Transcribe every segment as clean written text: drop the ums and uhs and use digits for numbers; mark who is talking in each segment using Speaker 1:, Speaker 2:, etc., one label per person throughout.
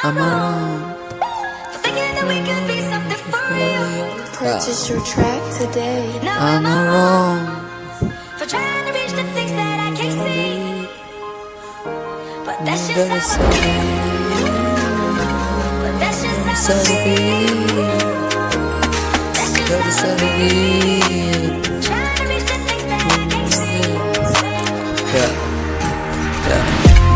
Speaker 1: I'm wrong.
Speaker 2: Purchase your track today.
Speaker 1: I'm wrong.
Speaker 3: For trying to reach the things that I can't see. But that's just how I feel. But that's just how I feel. That's just how I feel. Trying to reach the things that I can't see.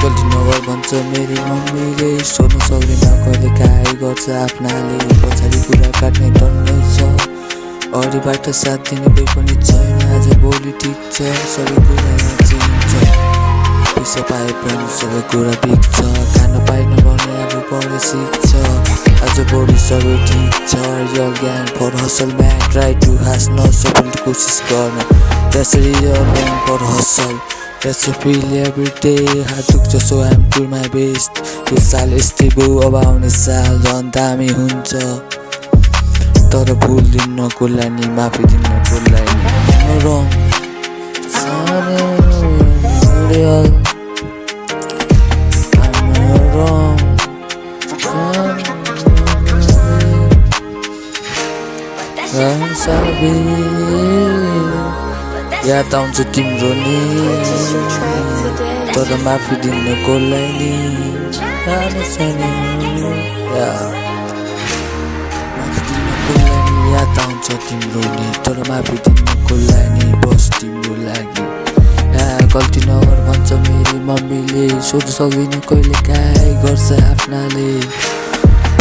Speaker 1: गल्ती नगर भन्छ मेरी मम्मीले सोध्नु सक्दैन कहिले काहीँ गर्छ आफ्नाले पछाडि कुरा काट्ने टन्नै छ अरूबाट साथ दिने कोही पनि छैन आज भोलि ठिक छ सबै कुरा चिन्छ पैसा पाए पनि सबै कुरा बिग्छ खान पाइन भने अब पढे सिक्छ आज भोलि सबै ठिक छ real gyan for hustle man try to हाँस्न सबैले कोसिस गर्न त्यसरी real gyan for hustle That's a feel every day hard दुख्छ so I'm doing my best यो साल यस्तै भयो अब आउने साल झन् दामी हुन्छ तर भुल दिन्न कसलाई नि माफी दिन्न कसलाई नि I'm wrong real I'm wrong I'm sorry याद आउँछ तिम्रो नि तर माफी दिन्न कसलाई नि माफी दिन्न कसलाई नि याद आउँछ तिम्रो नि तर माफी दिन्न कसलाई नि बस तिम्रो लागि गल्ती नगर भन्छ मेरी मम्मीले सोध्नु सक्दिन कहिले काहीँ गर्छ आफ्नाले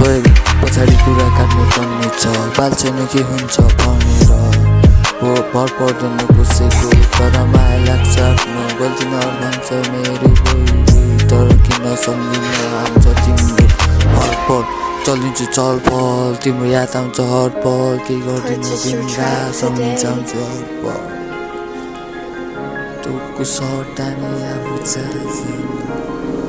Speaker 1: पछाडि कुरा काट्नु पर्ने छ बाल छैन के हुन्छ भनेर भर पर्दैन कसैको तर माया लाग्छ आफ्नो गल्ती नभन्छ मेरो बोली तर किन सम्झिन आउँछ तिम्रो हरपल चलिन्छ चलपल तिम्रो याद आउँछ हरपल के गर्दिन बिन्दा सम्झिन्छ आउँछ हरपल तोको सर्टानी आफू चाहिँ